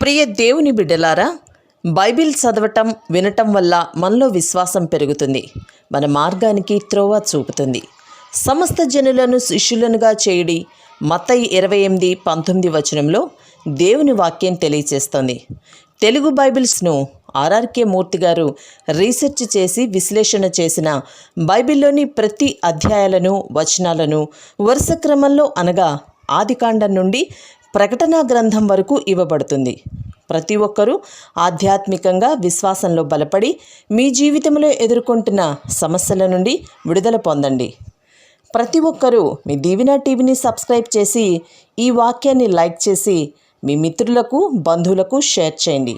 ప్రియ దేవుని బిడ్డలారా, బైబిల్ చదవటం వినటం వల్ల మనలో విశ్వాసం పెరుగుతుంది. మన మార్గానికి త్రోవ చూపుతుంది. సమస్త జనులను శిష్యులనుగా చేయుడి మత్తయి 28:19 వచనంలో దేవుని వాక్యం తెలియచేస్తోంది. తెలుగు బైబిల్స్ను ఆర్ఆర్కే మూర్తి గారు రీసెర్చ్ చేసి విశ్లేషణ చేసిన బైబిల్లోని ప్రతి అధ్యాయాలను వచనాలను వరుస క్రమంలో అనగా ఆదికాండం నుండి ప్రకటనా గ్రంథం వరకు ఇవ్వబడుతుంది. ప్రతి ఒక్కరూ ఆధ్యాత్మికంగా విశ్వాసంలో బలపడి మీ జీవితంలో ఎదుర్కొంటున్న సమస్యల నుండి విడుదల పొందండి. ప్రతి ఒక్కరూ మీ దీవెన టీవీని సబ్స్క్రైబ్ చేసి ఈ వాక్యాన్ని లైక్ చేసి మీ మిత్రులకు బంధువులకు షేర్ చేయండి.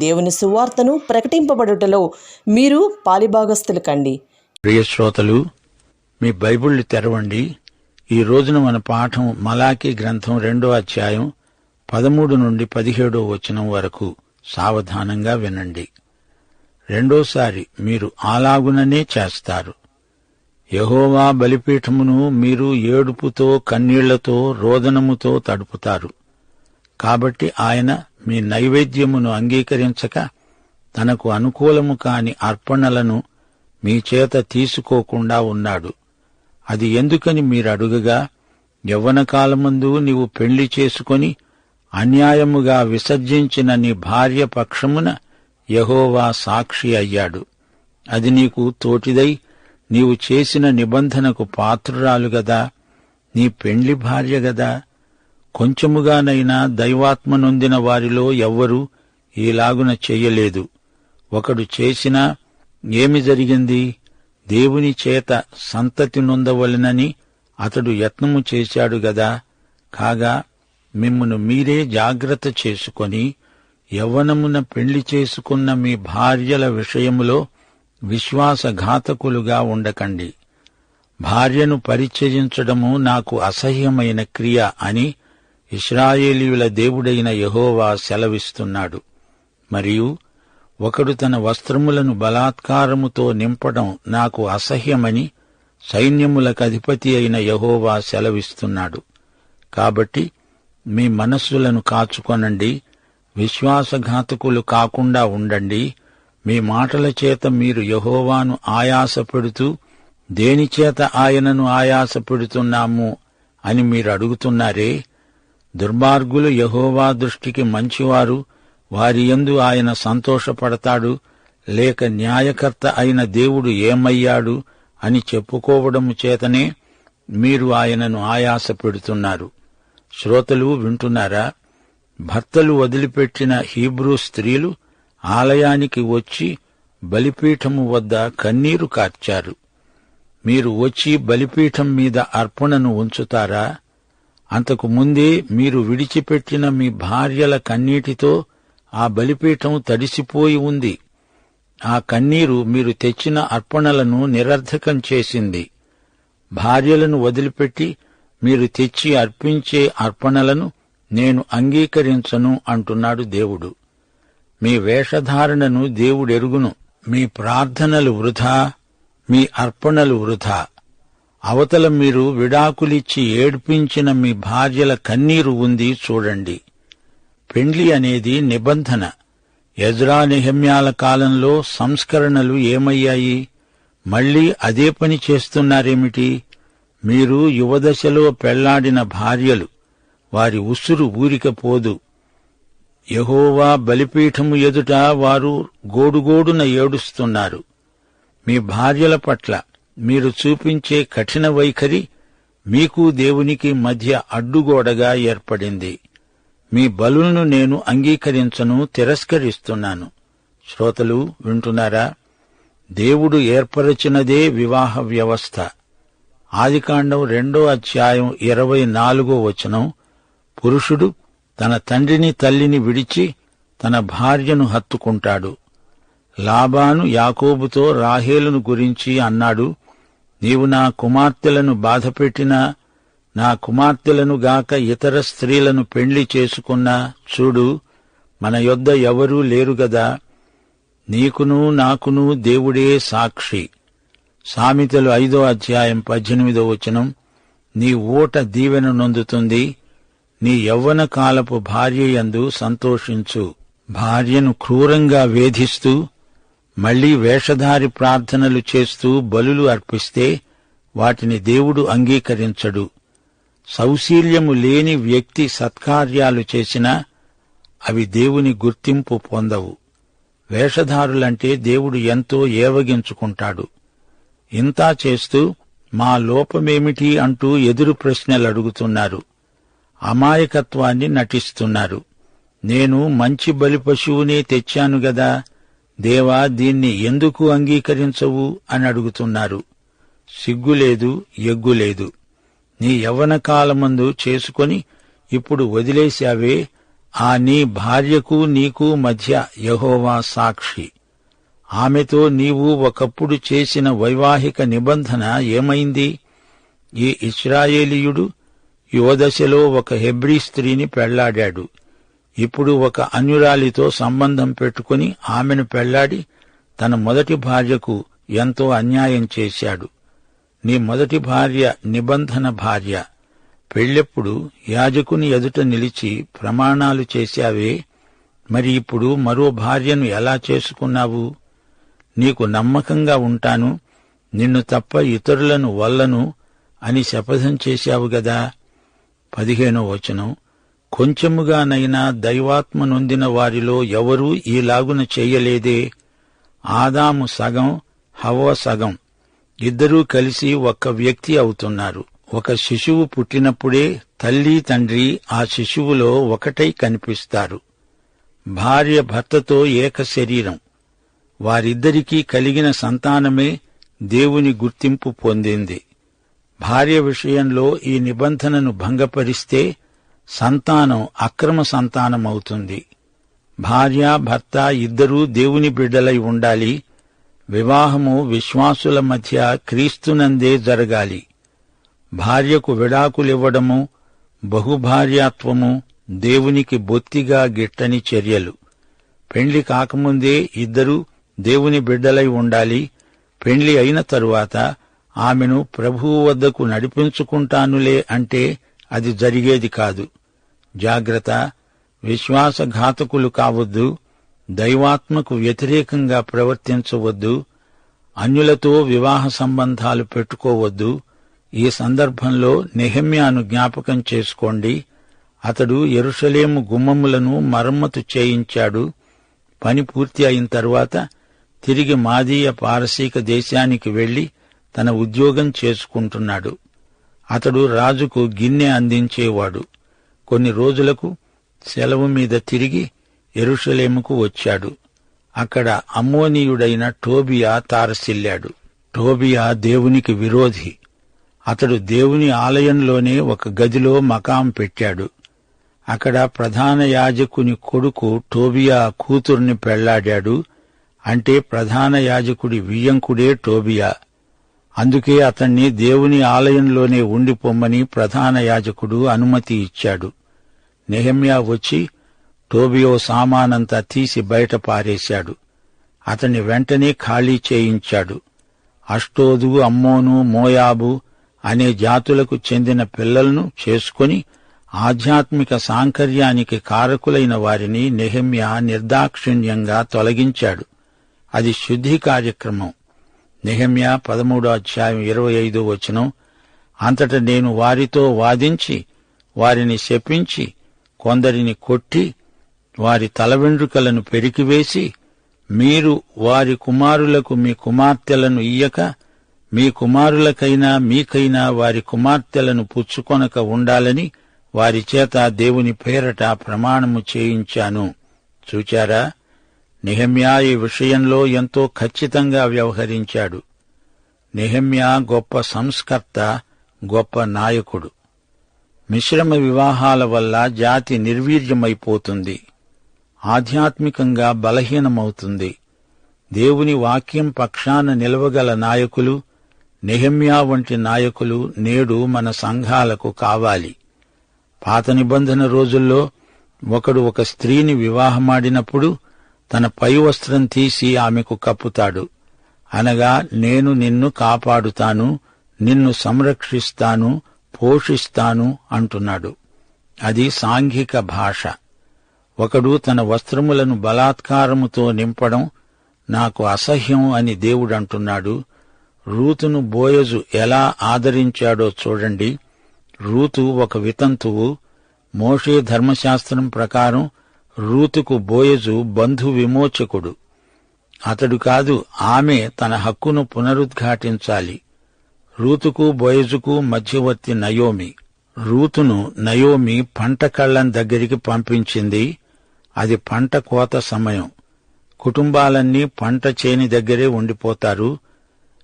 దేవుని సువార్తను ప్రకటింపబడుటలో మీరు పాలిభాగస్తులు కండి. ప్రియ శ్రోతలు, మీ బైబిళ్లు తెరవండి. ఈ రోజున మన పాఠం మలాకీ గ్రంథం 2వ అధ్యాయం 13 నుండి 17వ వచనం వరకు సావధానంగా వినండి. రెండోసారి మీరు అలాగుననే చేస్తారు. యెహోవా బలిపీఠమును మీరు ఏడుపుతో కన్నీళ్లతో రోదనముతో తడుపుతారు. కాబట్టి ఆయన మీ నైవేద్యమును అంగీకరించక తనకు అనుకూలము కాని అర్పణలను మీ చేత తీసుకోకుండా ఉన్నాడు. అది ఎందుకని మీరు అడుగగా, యవ్వన కాలమందు నీవు పెళ్లి చేసుకొని అన్యాయముగా విసర్జించిన నీ భార్య పక్షమున యెహోవా సాక్షి అయ్యాడు. అది నీకు తోటిదై నీవు చేసిన నిబంధనకు పాత్రురాలు గదా, నీ పెండ్లి భార్య గదా. కొంచెముగానైనా దైవాత్మ నొందిన వారిలో ఎవ్వరూ ఈలాగున చెయ్యలేదు. ఒకడు చేసినా ఏమి జరిగింది? దేవుని చేత సంతతి నొందవలెనని అతడు యత్నము చేశాడు గదా. కాగా మిమ్మును మీరే జాగ్రత్త చేసుకొని యవ్వనమున పెళ్లి చేసుకున్న మీ భార్యల విషయములో విశ్వాసఘాతకులుగా ఉండకండి. భార్యను పరిచయించడము నాకు అసహ్యమైన క్రియ అని ఇశ్రాయేలీయుల దేవుడైన యెహోవా సెలవిస్తున్నాడు. మరియు ఒకడు తన వస్త్రములను బలాత్కారముతో నింపడం నాకు అసహ్యమని సైన్యములకధిపతి అయిన యెహోవా సెలవిస్తున్నాడు. కాబట్టి మీ మనస్సులను కాచుకొనండి, విశ్వాసఘాతకులు కాకుండా ఉండండి. మీ మాటల చేత మీరు యెహోవాను ఆయాసపెడుతూ, దేనిచేత ఆయనను ఆయాసపెడుతున్నాము అని మీరు అడుగుతున్నారే. దుర్మార్గులు యెహోవా దృష్టికి మంచివారు, వారియందు ఆయన సంతోషపడతాడు. లేక న్యాయకర్త అయిన దేవుడు ఏమయ్యాడు అని చెప్పుకోవడము చేతనే మీరు ఆయనను ఆయాస పెడుతున్నారు. శ్రోతలు వింటున్నారా? భర్తలు వదిలిపెట్టిన హీబ్రూ స్త్రీలు ఆలయానికి వచ్చి బలిపీఠము వద్ద కన్నీరు కార్చారు. మీరు వచ్చి బలిపీఠం మీద అర్పణను ఉంచుతారా? అంతకు ముందే మీరు విడిచిపెట్టిన మీ భార్యల కన్నీటితో ఆ బలిపీఠం తడిసిపోయి ఉంది. ఆ కన్నీరు మీరు తెచ్చిన అర్పణలను నిరర్థకం చేసింది. భార్యలను వదిలిపెట్టి మీరు తెచ్చి అర్పించే అర్పణలను నేను అంగీకరించను అంటున్నాడు దేవుడు. మీ వేషధారణను దేవుడెరుగును. మీ ప్రార్థనలు వృధా, మీ అర్పణలు వృధా. అవతల మీరు విడాకులిచ్చి ఏడ్పించిన మీ భార్యల కన్నీరు ఉంది చూడండి. పెండ్లి అనేది నిబంధన. ఎజ్రా నెహెమ్యాల కాలంలో సంస్కరణలు ఏమయ్యాయి? మళ్లీ అదే పని చేస్తున్నారేమిటి? మీరు యువదశలో పెళ్లాడిన భార్యలు, వారి ఉసురు ఊరికపోదు. యెహోవా బలిపీఠము ఎదుట వారు గోడుగోడున ఏడుస్తున్నారు. మీ భార్యల పట్ల మీరు చూపించే కఠిన వైఖరి మీకు దేవునికి మధ్య అడ్డుగోడగా ఏర్పడింది. మీ బలులను నేను అంగీకరించను, తిరస్కరిస్తున్నాను. శ్రోతలు వింటున్నారా? దేవుడు ఏర్పరచినదే వివాహ వ్యవస్థ. ఆదికాండం 2వ అధ్యాయం 24వ వచనం, పురుషుడు తన తండ్రిని తల్లిని విడిచి తన భార్యను హత్తుకుంటాడు. లాబాను యాకోబుతో రాహేలును గురించి అన్నాడు, నీవు నా కుమార్తెలను బాధపెట్టినా, నా కుమార్తెలను గాక ఇతర స్త్రీలను పెండ్లి చేసుకున్నా, చూడు, మన యొద్ద ఎవరూ లేరుగదా. నీకును నాకును దేవుడే సాక్షి. సామెతలు 5వ అధ్యాయం 18వ వచనం, నీ ఊట దీవెన నొందుతుంది, నీ యవ్వన కాలపు భార్యయందు సంతోషించు. భార్యను క్రూరంగా వేధిస్తూ మళ్లీ వేషధారి ప్రార్థనలు చేస్తూ బలులు అర్పిస్తే వాటిని దేవుడు అంగీకరించడు. సౌశీల్యము లేని వ్యక్తి సత్కార్యాలు చేసినా అవి దేవుని గుర్తింపు పొందవు. వేషధారులంటే దేవుడు ఎంతో ఏవగించుకుంటాడు. ఇంతా చేస్తూ మా లోపమేమిటి అంటూ ఎదురు ప్రశ్నలడుగుతున్నారు. అమాయకత్వాన్ని నటిస్తున్నారు. నేను మంచి బలిపశువునే తెచ్చాను గదా, దేవా దీన్ని ఎందుకు అంగీకరించవు అని అడుగుతున్నారు. సిగ్గులేదు, ఎగ్గులేదు. నీ యవ్వన కాలమందు చేసుకొని ఇప్పుడు వదిలేశావే, ఆ నీ భార్యకు నీకు మధ్య యెహోవా సాక్షి. ఆమెతో నీవు ఒకప్పుడు చేసిన వైవాహిక నిబంధన ఏమైంది? ఈ ఇశ్రాయేలీయుడు యువదశలో ఒక హెబ్రీ స్త్రీని పెళ్లాడాడు. ఇప్పుడు ఒక అన్యురాలితో సంబంధం పెట్టుకుని ఆమెను పెళ్లాడి తన మొదటి భార్యకు ఎంతో అన్యాయం చేశాడు. నీ మొదటి భార్య నిబంధన భార్య. పెళ్ళెప్పుడు యాజకుని ఎదుట నిలిచి ప్రమాణాలు చేశావే, మరి ఇప్పుడు మరో భార్యను ఎలా చేసుకున్నావు? నీకు నమ్మకంగా ఉంటాను, నిన్ను తప్ప ఇతరులను వల్లను అని శపథం చేశావు గదా. 15వ వచనం. కొంచెముగానైనా దైవాత్మ నొందిన వారిలో ఎవరూ ఈలాగున చెయ్యలేదే. ఆదాము సగం, హవ్వ సగం, ఇద్దరూ కలిసి ఒక్క వ్యక్తి అవుతున్నారు. ఒక శిశువు పుట్టినప్పుడే తల్లి తండ్రి ఆ శిశువులో ఒకటై కనిపిస్తారు. భార్య భర్తతో ఏక శరీరం. వారిద్దరికీ కలిగిన సంతానమే దేవుని గుర్తింపు పొందింది. భార్య విషయంలో ఈ నిబంధనను భంగపరిస్తే సంతానం అక్రమ సంతానమవుతుంది. భార్య భర్త ఇద్దరూ దేవుని బిడ్డలై ఉండాలి. వివాహము విశ్వాసుల మధ్య క్రీస్తునందే జరగాలి. భార్యకు విడాకులివ్వడము, బహుభార్యాత్వము దేవునికి బొత్తిగా గిట్టని చర్యలు. పెండ్లి కాకముందే ఇద్దరూ దేవుని బిడ్డలై ఉండాలి. పెండ్లి అయిన తరువాత ఆమెను ప్రభువు వద్దకు నడిపించుకుంటానులే అంటే అది జరిగేది కాదు. జాగ్రత్త, విశ్వాసఘాతకులు కావద్దు. దైవాత్మకు వ్యతిరేకంగా ప్రవర్తించవద్దు. అన్యులతో వివాహ సంబంధాలు పెట్టుకోవద్దు. ఈ సందర్భంలో నెహెమ్యాను జ్ఞాపకం చేసుకోండి. అతడు యెరూషలేము గుమ్మములను మరమ్మతు చేయించాడు. పని పూర్తి అయిన తరువాత తిరిగి మాదీయ పారసీక దేశానికి వెళ్లి తన ఉద్యోగం చేసుకుంటున్నాడు. అతడు రాజుకు గిన్నె అందించేవాడు. కొన్ని రోజులకు సెలవు మీద తిరిగి యెరూషలేముకు వచ్చాడు. అక్కడ అమ్మోనీయుడైన టోబియా తారసిల్లాడు. టోబియా దేవునికి విరోధి. అతడు దేవుని ఆలయంలోనే ఒక గదిలో మకాం పెట్టాడు. అక్కడ ప్రధాన యాజకుని కొడుకు టోబియా కూతుర్ని పెళ్లాడాడు. అంటే ప్రధాన యాజకుడి వియ్యంకుడే టోబియా. అందుకే అతణ్ణి దేవుని ఆలయంలోనే ఉండిపోమ్మని ప్రధాన యాజకుడు అనుమతి ఇచ్చాడు. నెహెమ్యా వచ్చి టోబియో సామానంతా తీసి బయట పారేశాడు. అతన్ని వెంటనే ఖాళీ చేయించాడు. అష్టోదు, అమ్మోను, మోయాబు అనే జాతులకు చెందిన పిల్లలను చేసుకుని ఆధ్యాత్మిక సాంకర్యానికి కారకులైన వారిని నెహెమ్యా నిర్దాక్షిణ్యంగా తొలగించాడు. అది శుద్ధి కార్యక్రమం. నెహెమ్యా 13:25 అంతట నేను వారితో వాదించి వారిని శపించి కొందరిని కొట్టి వారి తల వెండ్రుకలను పెరికివేసి, మీరు వారి కుమారులకు మీ కుమార్తెలను ఇయ్యక మీ కుమారులకైనా మీకైనా వారి కుమార్తెలను పుచ్చుకొనక ఉండాలని వారి చేత దేవుని పేరట ప్రమాణము చేయించాను. చూచారా, నెహెమ్యా ఈ విషయంలో ఎంతో ఖచ్చితంగా వ్యవహరించాడు. నెహెమ్యా గొప్ప సంస్కర్త, గొప్ప నాయకుడు. మిశ్రమ వివాహాల వల్ల జాతి నిర్వీర్యమైపోతుంది, ఆధ్యాత్మికంగా బలహీనమవుతుంది. దేవుని వాక్యం పక్షాన నిలవగల నాయకులు, నెహెమ్యా వంటి నాయకులు నేడు మన సంఘాలకు కావాలి. పాత నిబంధన రోజుల్లో ఒకడు ఒక స్త్రీని వివాహమాడినప్పుడు తన పై వస్త్రం తీసి ఆమెకు కప్పుతాడు. అనగా, నేను నిన్ను కాపాడుతాను, నిన్ను సంరక్షిస్తాను, పోషిస్తాను అంటున్నాడు. అది సాంఘిక భాష. ఒకడు తన వస్త్రములను బలాత్కారముతో నింపడం నాకు అసహ్యం అని దేవుడంటున్నాడు. రూతును బోయజు ఎలా ఆదరించాడో చూడండి. రూతు ఒక వితంతువు. మోషే ధర్మశాస్త్రం ప్రకారం రూతుకు బోయజు బంధు విమోచకుడు. అతడు కాదు, ఆమె తన హక్కును పునరుద్ఘాటించాలి. రూతుకు బోయజుకు మధ్యవర్తి నయోమి. రూతును నయోమి పంట కళ్ళం దగ్గరికి పంపించింది. అది పంట కోత సమయం. కుటుంబాలన్నీ పంట చేని దగ్గరే ఉండిపోతారు.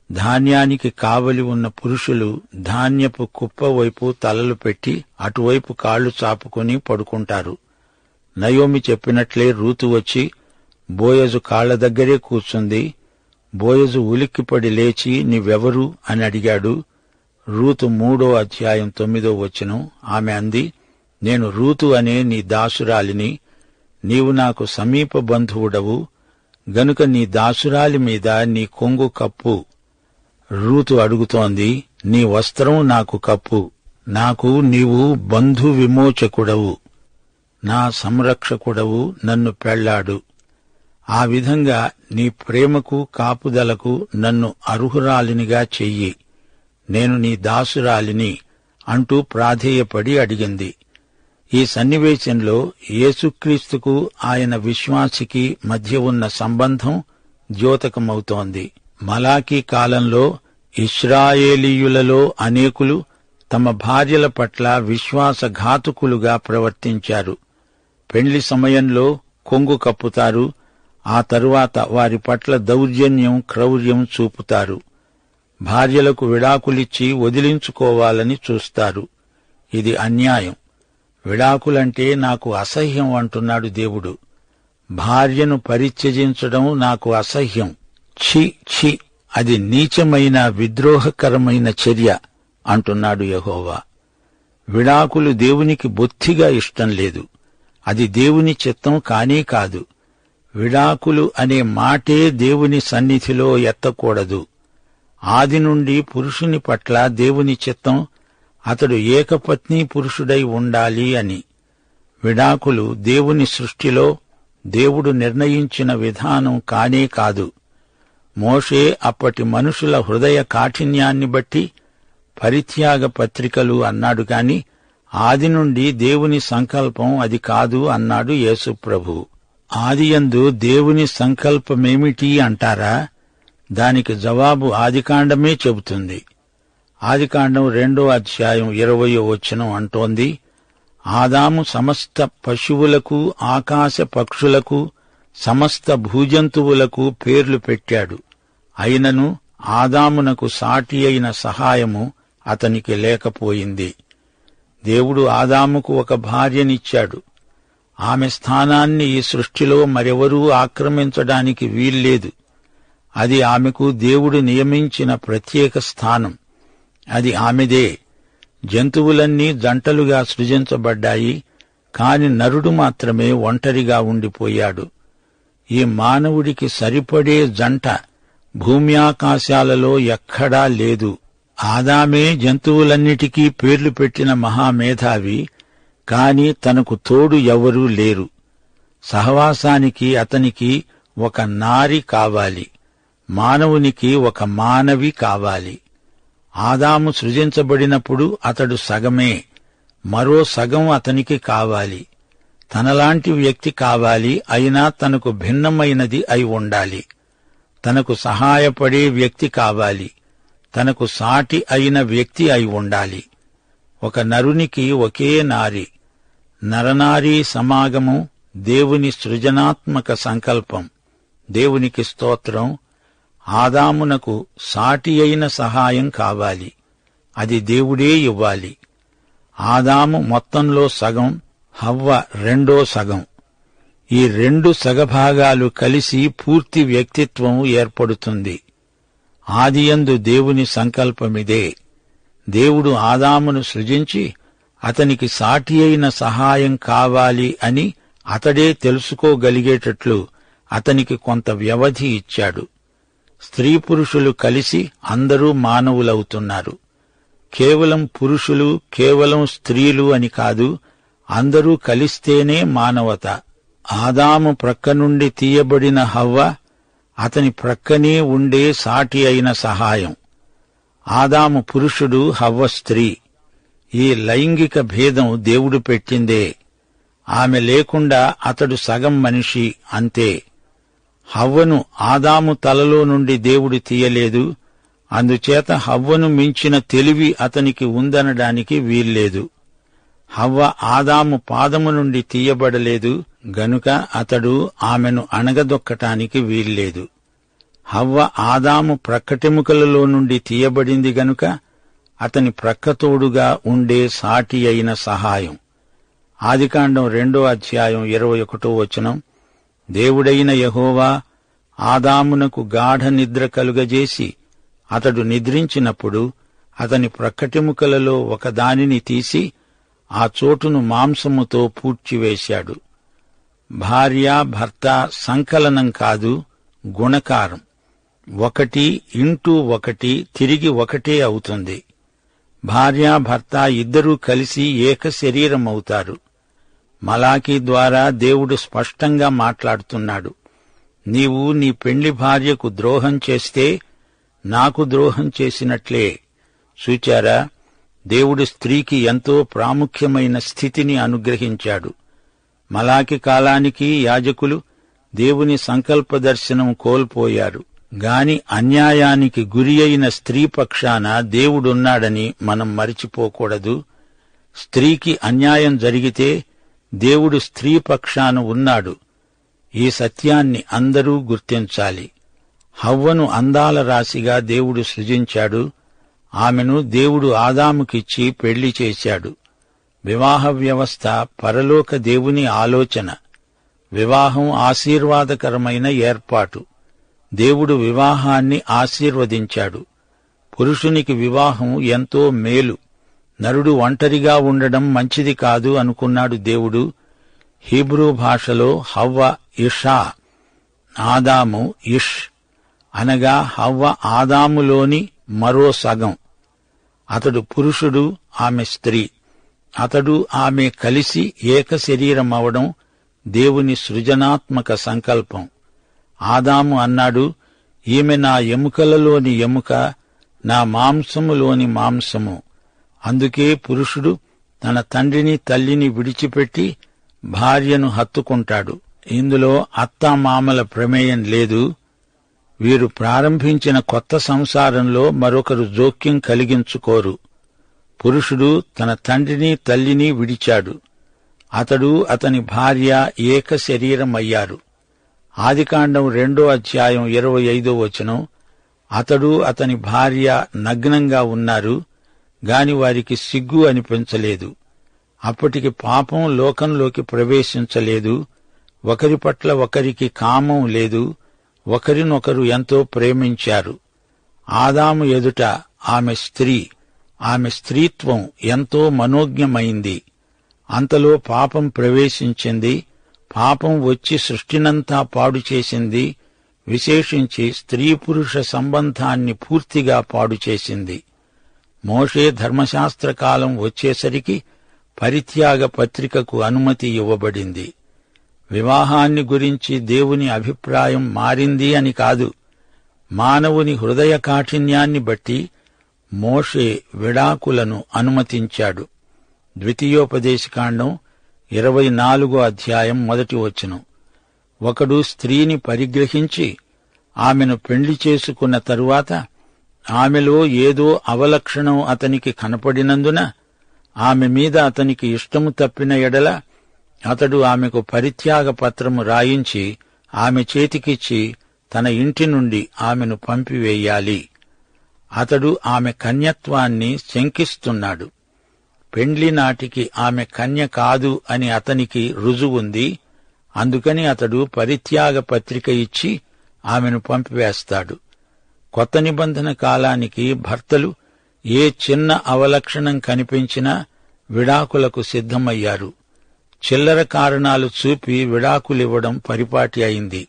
ధాన్యానికి కావలి ఉన్న పురుషులు ధాన్యపు కుప్ప వైపు తలలు పెట్టి అటువైపు కాళ్లు చాపుకుని పడుకుంటారు. నయోమి చెప్పినట్లే రూతు వచ్చి బోయజు కాళ్ల దగ్గరే కూర్చుంది. బోయజు ఉలిక్కిపడి లేచి, నీవెవరు అని అడిగాడు. రూతు 3:9 ఆమె అంది, నేను రూతు అనే నీ దాసురాలిని. నీవు నాకు సమీప బంధువుడవు గనుక నీ దాసురాలి మీద నీ కొంగు కప్పు. రూతు అడుగుతోంది, నీ వస్త్రం నాకు కప్పు. నాకు నీవు బంధు విమోచకుడవు, నా సంరక్షకుడవు, నన్ను పెళ్లాడు. ఆ విధంగా నీ ప్రేమకు కాపుదలకు నన్ను అర్హురాలినిగా చెయ్యి. నేను నీ దాసురాలిని అంటూ ప్రాధేయపడి అడిగింది. ఈ సన్నివేశంలో యేసుక్రీస్తుకు ఆయన విశ్వాసికి మధ్య ఉన్న సంబంధం ద్యోతకమవుతోంది. మలాకీ కాలంలో ఇశ్రాయేలీయులలో అనేకులు తమ భార్యల పట్ల విశ్వాసఘాతుకులుగా ప్రవర్తించారు. పెండ్లి సమయంలో కొంగు కప్పుతారు. ఆ తరువాత వారి పట్ల దౌర్జన్యం, క్రౌర్యం చూపుతారు. భార్యలకు విడాకులిచ్చి వదిలించుకోవాలని చూస్తారు. ఇది అన్యాయం. విడాకులంటే నాకు అసహ్యం అంటున్నాడు దేవుడు. భార్యను పరిత్యజించడం నాకు అసహ్యం. ఛీ ఛీ, అది నీచమైన విద్రోహకరమైన చర్య అంటున్నాడు యెహోవా. విడాకులు దేవునికి బొత్తిగా ఇష్టం లేదు. అది దేవుని చిత్తం కానే కాదు. విడాకులు అనే మాటే దేవుని సన్నిధిలో ఎత్తకూడదు. ఆది నుండి పురుషుని పట్ల దేవుని చిత్తం అతడు ఏకపత్ని పురుషుడై ఉండాలి అని. విడాకులు దేవుని సృష్టిలో దేవుడు నిర్ణయించిన విధానం కానే కాదు. మోషే అప్పటి మనుషుల హృదయ కాఠిన్యాన్ని బట్టి పరిత్యాగ పత్రికలు అన్నాడు గాని ఆది నుండి దేవుని సంకల్పం అది కాదు అన్నాడు యేసుప్రభు. ఆదియందు దేవుని సంకల్పమేమిటి అంటారా? దానికి జవాబు ఆదికాండమే చెబుతుంది. ఆదికాండం 2:20 అంటోంది, ఆదాము సమస్త పశువులకు, ఆకాశ పక్షులకు, సమస్త భూజంతువులకు పేర్లు పెట్టాడు. అయినను ఆదామునకు సాటి అయిన సహాయము అతనికి లేకపోయింది. దేవుడు ఆదాముకు ఒక భార్యనిచ్చాడు. ఆమె స్థానాన్ని ఈ సృష్టిలో మరెవరూ ఆక్రమించడానికి వీల్లేదు. అది ఆమెకు దేవుడు నియమించిన ప్రత్యేక స్థానం. అది ఆమెదే. జంతువులన్నీ జంటలుగా సృజించబడ్డాయి, కాని నరుడు మాత్రమే ఒంటరిగా ఉండిపోయాడు. ఈ మానవుడికి సరిపడే జంట భూమి ఆకాశాలలో ఎక్కడా లేదు. ఆదామే జంతువులన్నిటికీ పేర్లు పెట్టిన మహామేధావి, కాని తనకు తోడు ఎవరూ లేరు. సహవాసానికి అతనికి ఒక నారి కావాలి, మానవునికి ఒక మానవి కావాలి. ఆదాము సృజించబడినప్పుడు అతడు సగమే, మరో సగం అతనికి కావాలి. తనలాంటి వ్యక్తి కావాలి, అయినా తనకు భిన్నమైనది అయి ఉండాలి. తనకు సహాయపడే వ్యక్తి కావాలి, తనకు సాటి అయిన వ్యక్తి అయి ఉండాలి. ఒక నరునికి ఒకే నారి. నరనారీ సమాగమం దేవుని సృజనాత్మక సంకల్పం. దేవునికి స్తోత్రం. ఆదామునకు సాటి అయిన సహాయం కావాలి, అది దేవుడే ఇవ్వాలి. ఆదాము మొత్తంలో సగం, హవ్వ రెండో సగం. ఈ రెండు సగభాగాలు కలిసి పూర్తి వ్యక్తిత్వం ఏర్పడుతుంది. ఆదియందు దేవుని సంకల్పమిదే. దేవుడు ఆదామును సృజించి అతనికి సాటి అయిన సహాయం కావాలి అని అతడే తెలుసుకోగలిగేటట్లు అతనికి కొంత వ్యవధి ఇచ్చాడు. స్త్రీ పురుషులు కలిసి అందరూ మానవులవుతున్నారు. కేవలం పురుషులు, కేవలం స్త్రీలు అని కాదు, అందరూ కలిస్తేనే మానవత. ఆదాము ప్రక్క నుండి తీయబడిన హవ్వ అతని ప్రక్కనే ఉండే సాటి అయిన సహాయం. ఆదాము పురుషుడు, హవ్వ స్త్రీ. ఈ లైంగిక భేదం దేవుడు పెట్టిందే. ఆమె లేకుండా అతడు సగం మనిషి, అంతే. హవ్వను ఆదాము తలలో నుండి దేవుడు తీయలేదు. అందుచేత హవ్వను మించిన తెలివి అతనికి ఉందనడానికి వీల్లేదు. హవ్వ ఆదాము పాదము నుండి తీయబడలేదు గనుక అతడు ఆమెను అణగదొక్కటానికి వీల్లేదు. హవ్వ ఆదాము ప్రక్కటెముకలలో నుండి తీయబడింది గనుక అతని ప్రక్కతోడుగా ఉండే సాటి అయిన సహాయం. ఆదికాండం 2:21 దేవుడైన యెహోవా ఆదామునకు గాఢ నిద్ర కలుగజేసి అతడు నిద్రించినప్పుడు అతని ప్రక్కటెముకలలో ఒకదానిని తీసి ఆ చోటును మాంసముతో పూడ్చివేశాడు. భార్య భర్త సంకలనం కాదు, గుణకారం. 1 తిరిగి ఒకటే అవుతుంది. భార్యాభర్త ఇద్దరూ కలిసి ఏక శరీరమవుతారు. మలాకీ ద్వారా దేవుడు స్పష్టంగా మాట్లాడుతున్నాడు. నీవు నీ పెండ్లి భార్యకు ద్రోహం చేస్తే నాకు ద్రోహం చేసినట్లే. చూచారా, దేవుడు స్త్రీకి ఎంతో ప్రాముఖ్యమైన స్థితిని అనుగ్రహించాడు. మలాకి కాలానికి యాజకులు దేవుని సంకల్ప దర్శనం కోల్పోయారు. గాని అన్యాయానికి గురి అయిన స్త్రీ పక్షాన దేవుడున్నాడని మనం మరిచిపోకూడదు. స్త్రీకి అన్యాయం జరిగితే దేవుడు స్త్రీ పక్షాన ఉన్నాడు. ఈ సత్యాన్ని అందరూ గుర్తించాలి. హవ్వను అందాల రాశిగా దేవుడు సృజించాడు. ఆమెను దేవుడు ఆదాముకిచ్చి పెళ్లి చేశాడు. వివాహ వ్యవస్థ పరలోక దేవుని ఆలోచన. వివాహం ఆశీర్వాదకరమైన ఏర్పాటు. దేవుడు వివాహాన్ని ఆశీర్వదించాడు. పురుషునికి వివాహం ఎంతో మేలు. నరుడు ఒంటరిగా ఉండడం మంచిది కాదు అనుకున్నాడు దేవుడు. హీబ్రూ భాషలో హవ్వ ఇషా, ఆదాము ఇష్, అనగా హవ్వ ఆదాములోని మరో సగం. అతడు పురుషుడు, ఆమె స్త్రీ. అతడు ఆమె కలిసి ఏక శరీరమవడం దేవుని సృజనాత్మక సంకల్పం. ఆదాము అన్నాడు, ఈమె నా ఎముకలలోని ఎముక, నా మాంసములోని మాంసము. అందుకే పురుషుడు తన తండ్రిని తల్లిని విడిచిపెట్టి భార్యను హత్తుకుంటాడు. ఇందులో అత్తామామల ప్రమేయం లేదు. వీరు ప్రారంభించిన కొత్త సంసారంలో మరొకరు జోక్యం కలిగించుకోరు. పురుషుడు తన తండ్రిని తల్లిని విడిచాడు. అతడు అతని భార్య ఏక శరీరమయ్యారు. ఆదికాండం 2:25 అతడు అతని భార్య నగ్నంగా ఉన్నారు, గాని వారికి సిగ్గు అనిపించలేదు. అప్పటికి పాపం లోకంలోకి ప్రవేశించలేదు. ఒకరి పట్ల ఒకరికి కామం లేదు. ఒకరినొకరు ఎంతో ప్రేమించారు. ఆదాము ఎదుట ఆమె స్త్రీ, ఆమె స్త్రీత్వం ఎంతో మనోజ్ఞమైంది. అంతలో పాపం ప్రవేశించింది. పాపం వచ్చి సృష్టినంతా పాడు చేసింది. విశేషించి స్త్రీ పురుష సంబంధాన్ని పూర్తిగా పాడు చేసింది. మోషే ధర్మశాస్త్ర కాలం వచ్చేసరికి పరిత్యాగ పత్రికకు అనుమతి ఇవ్వబడింది. వివాహాన్ని గురించి దేవుని అభిప్రాయం మారింది అని కాదు. మానవుని హృదయ కాఠిన్యాన్ని బట్టి మోషే విడాకులను అనుమతించాడు. ద్వితీయోపదేశకాండం 24:1 ఒకడు స్త్రీని పరిగ్రహించి ఆమెను పెండ్లి చేసుకున్న తరువాత ఆమెలో ఏదో అవలక్షణం అతనికి కనపడినందున ఆమె మీద అతనికి ఇష్టము తప్పిన ఎడల అతడు ఆమెకు పరిత్యాగ పత్రము రాయించి ఆమె చేతికిచ్చి తన ఇంటి నుండి ఆమెను పంపివేయాలి. అతడు ఆమె కన్యత్వాన్ని శంకిస్తున్నాడు. పెండ్లి నాటికి ఆమె కన్య కాదు అని అతనికి రుజువుంది. అందుకని అతడు పరిత్యాగ పత్రిక ఇచ్చి ఆమెను పంపివేస్తాడు. కొత్త నిబంధన కాలానికి భర్తలు ఏ చిన్న అవలక్షణం కనిపించినా విడాకులకు సిద్ధమయ్యారు. చిల్లర కారణాలు చూపి విడాకులివ్వడం పరిపాటి అయింది.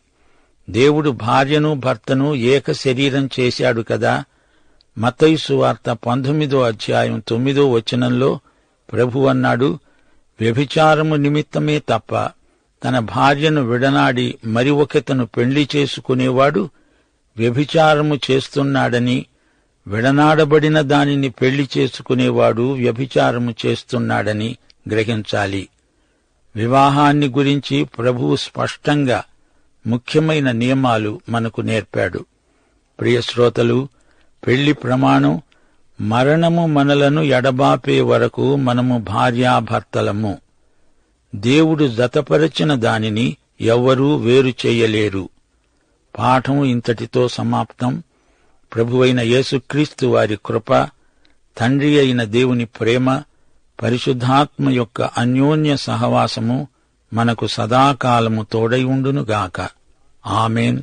దేవుడు భార్యను భర్తను ఏక శరీరం చేశాడు కదా. మత్తయి సువార్త 19:9 ప్రభు అన్నాడు, వ్యభిచారము నిమిత్తమే తప్ప తన భార్యను విడనాడి మరి ఒకతను పెళ్లి చేసుకునేవాడు వ్యభిచారము చేస్తున్నాడని, విడనాడబడిన దానిని పెళ్లి చేసుకునేవాడు వ్యభిచారము చేస్తున్నాడని గ్రహించాలి. వివాహాన్ని గురించి ప్రభువు స్పష్టంగా ముఖ్యమైన నియమాలు మనకు నేర్పాడు. ప్రియశ్రోతలు, పెళ్లి ప్రమాణం మరణము మనలను ఎడబాపే వరకు మనము భార్యాభర్తలము. దేవుడు జతపరచిన దానిని ఎవ్వరూ వేరు చేయలేరు. పాఠం ఇంతటితో సమాప్తం. ప్రభువైన యేసుక్రీస్తు వారి కృప, తండ్రి అయిన దేవుని ప్రేమ, పరిశుద్ధాత్మ యొక్క అన్యోన్య సహవాసము మనకు సదాకాలము తోడై ఉండునుగాక. ఆమేన్.